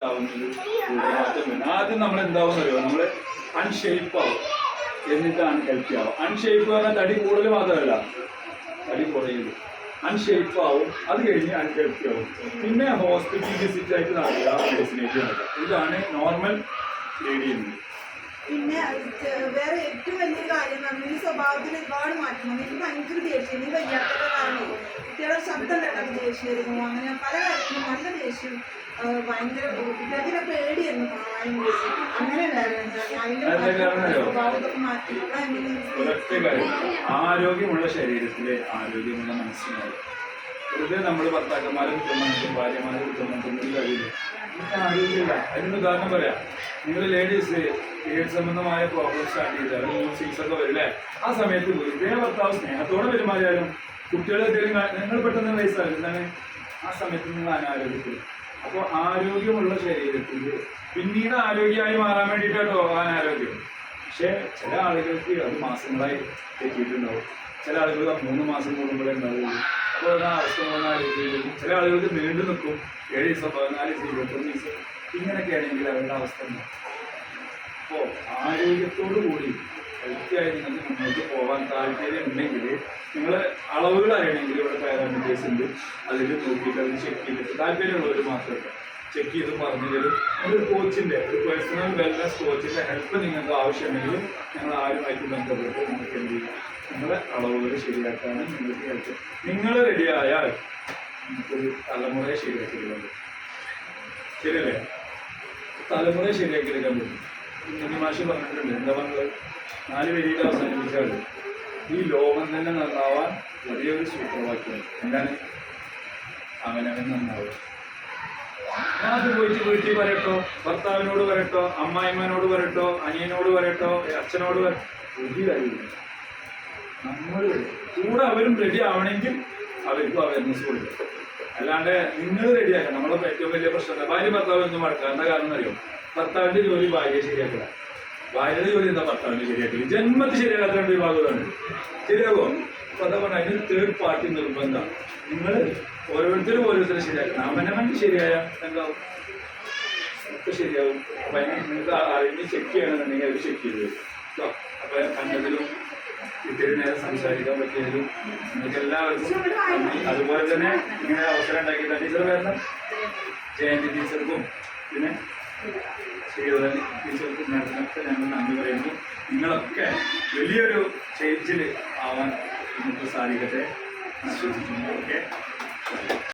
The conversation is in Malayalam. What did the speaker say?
ആദ്യം നമ്മൾ എന്താവും അറിയോ, നമ്മള് അൺഷേപ്പ് ആവും, എന്നിട്ടാണ് ഹെൽത്തി ആവും. അൺഷേപ്പ് പറഞ്ഞാൽ തടി കൂടുതൽ മാത്രമല്ല, തടി കുറയുള്ളൂ. അൺഷേപ്പ് ആവും, അത് കഴിഞ്ഞ് അൺഹെൽത്തി ആവും. പിന്നെ ഹോസ്പിറ്റൽ വിസിറ്റ് ആയിട്ട് നടക്കുക, മെഡിസിനേറ്റ് നടക്കുക. ഇതാണ് നോർമൽ ലേഡി. പിന്നെ വേറെ ഏറ്റവും വലിയൊരു കാര്യം പറഞ്ഞാൽ ഈ സ്വഭാവത്തിൽ ഒരുപാട് മാറ്റം. എനിക്ക് ഭയങ്കര ദേഷ്യം, ഈ വയ്യാത്തൊക്കെ കാരണം കുട്ടികളുടെ ശബ്ദം കേട്ടാൽ ദേഷ്യമായിരുന്നു. അങ്ങനെ പല കാര്യത്തിലും നല്ല ദേഷ്യം, ഭയങ്കര കുട്ടികൾക്ക് പേടിയായിരുന്നു കാണാനും. അങ്ങനെ ആരോഗ്യമുള്ള ശരീരത്തിലെ ആരോഗ്യമുള്ള മനസ്സിനായി വെറുതെ നമ്മൾ ഭർത്താക്കന്മാരെ കുറ്റം മനസ്സിലും ഭാര്യമാരെ കുറ്റം മനസ്സിലും കഴിയില്ല. നമുക്ക് ആരോഗ്യമില്ല. അതിനൊരു ഉദാഹരണം പറയാം. നിങ്ങൾ ലേഡീസ് ഏഡ് സംബന്ധമായ പ്രോബ്ലം സ്റ്റാർട്ട് ചെയ്താൽ ഒക്കെ വരില്ലേ, ആ സമയത്ത് വെറുതെ ഭർത്താവ് സ്നേഹത്തോടെ പെരുമാറിയാലും കുട്ടികളെ എന്തെങ്കിലും നിങ്ങൾ പെട്ടെന്ന് വയസ്സാകും, എന്താണ് ആ സമയത്ത് നിങ്ങൾ അനാരോഗ്യത്തിൽ. അപ്പോൾ ആരോഗ്യമുള്ള ശരീരത്തിൽ പിന്നീട് ആരോഗ്യമായി മാറാൻ വേണ്ടിയിട്ടോ അനാരോഗ്യം. പക്ഷെ ചില ആളുകൾക്ക് അത് മാസങ്ങളായി തെറ്റിയിട്ടുണ്ടാവും, ചില ആളുകൾ 3 മാസം കൂടുമ്പോഴേ ഉണ്ടാവുള്ളൂ. അപ്പോൾ അത് അവസ്ഥ ആരോഗ്യം. ചില ആളുകൾക്ക് നീണ്ടു നിൽക്കും, 7 ദിവസം 14 ദിവസം 21 ദിവസം ഇങ്ങനെയൊക്കെ ആണെങ്കിൽ അവരുടെ അവസ്ഥ ഉണ്ടാവും. അപ്പോൾ ആരോഗ്യത്തോടു കൂടി ഹെൽത്തിയായി നിങ്ങൾക്ക് മുന്നോട്ട് പോകാൻ താല്പര്യം ഉണ്ടെങ്കിൽ നിങ്ങൾ അളവുകൾ അറിയണമെങ്കിൽ ഇവിടെ പാരാമീറ്റേഴ്സ് ഉണ്ട്, അതിൽ നോക്കിയിട്ട് അത് ചെക്ക് ചെയ്തിട്ട് താല്പര്യമുള്ളവർ മാത്രമല്ല ചെക്ക് ചെയ്ത് പറഞ്ഞു തരും. ഒരു കോച്ചിൻ്റെ, ഒരു പേഴ്സണൽ വെൽനസ് കോച്ചിൻ്റെ ഹെൽപ്പ് നിങ്ങൾക്ക് ആവശ്യമുണ്ടെങ്കിൽ ഞങ്ങൾ ആരുമായിട്ട് ബന്ധപ്പെട്ട് നമുക്ക് എന്ത് ചെയ്യും, നിങ്ങളെ അളവുകൾ ശരിയാക്കാനും നിങ്ങൾക്ക് ഹെൽപ്പ്. നിങ്ങൾ റെഡിയായാൽ നമുക്കൊരു തലമുറയെ ശരിയാക്കിയെടുക്കാൻ. ശരിയല്ലേ? തലമുറയെ ശരിയാക്കിയെടുക്കാൻ പറ്റും. മാഷി പറഞ്ഞിട്ടുണ്ട്, എന്താ പറഞ്ഞത്, 4 വരിയിൽ അവസാനിപ്പിച്ചാൽ ഈ ലോകം തന്നെ നന്നാവാൻ വലിയൊരു സൂത്രവാക്യം എന്താണ്? അവനവൻ നന്നാവുക. ഞാൻ അത് പോയിട്ട് വീട്ടിൽ പറയട്ടോ, ഭർത്താവിനോട് പറയട്ടോ, അമ്മായിമ്മനോട് പറയട്ടോ, അനിയനോട് പറയട്ടോ, അച്ഛനോട് പറയട്ടോ, ഒരു കാര്യമില്ല. നമ്മൾ കൂടെ അവരും റെഡി ആവണമെങ്കിൽ അവർക്കും അവയർനെസ് കൊടുക്കും. അല്ലാണ്ട് നിങ്ങൾ റെഡിയാക്കാം. നമ്മളെ ഏറ്റവും വലിയ പ്രശ്നം ഭാര്യ ഭർത്താവ് ഒന്നും മടക്കുക. എന്താ കാരണം അറിയോ? ഭർത്താവിന്റെ ജോലി ഭാര്യയെ ശരിയാക്കുക, ഭാര്യയുടെ ജോലി എന്താ ഭർത്താവിന്റെ ശരിയാക്കുക. ജന്മത്തിൽ ശരിയാക്കാത്ത 2 വിഭാഗമാണ്. ശരിയാകോ? അപ്പൊ അതാ പറഞ്ഞ അതിന് തേർഡ് പാർട്ടി നിർബന്ധം. നിങ്ങൾ ഓരോരുത്തരും ശരിയാക്കണം. അവനവൻ ശരിയായ എന്താവും, ഒക്കെ ശരിയാവും. അപ്പൊ അതിന് നിങ്ങൾക്ക് അറിഞ്ഞ് ചെക്ക് ചെയ്യണമെന്നുണ്ടെങ്കിൽ അവർ ചെക്ക് ചെയ്ത് തരും. അപ്പൊ കണ്ടതിലും ഇത്തിരി നേരം സംസാരിക്കാൻ പറ്റിയതിലും നിങ്ങൾക്ക് എല്ലാവർക്കും. അതുപോലെ തന്നെ ഇങ്ങനെ അവസരം ഉണ്ടാക്കി ടീച്ചർ വരണം, ജയന്തി ടീച്ചർക്കും പിന്നെ ശ്രീധരൻ ടീച്ചർക്കും മാഡത്തിനൊക്കെ ഞങ്ങൾ നന്ദി പറയുന്നു. നിങ്ങളൊക്കെ വലിയൊരു ചേഞ്ചിൽ ആവാൻ നമുക്ക് സാധിക്കട്ടെ. ഓക്കെ.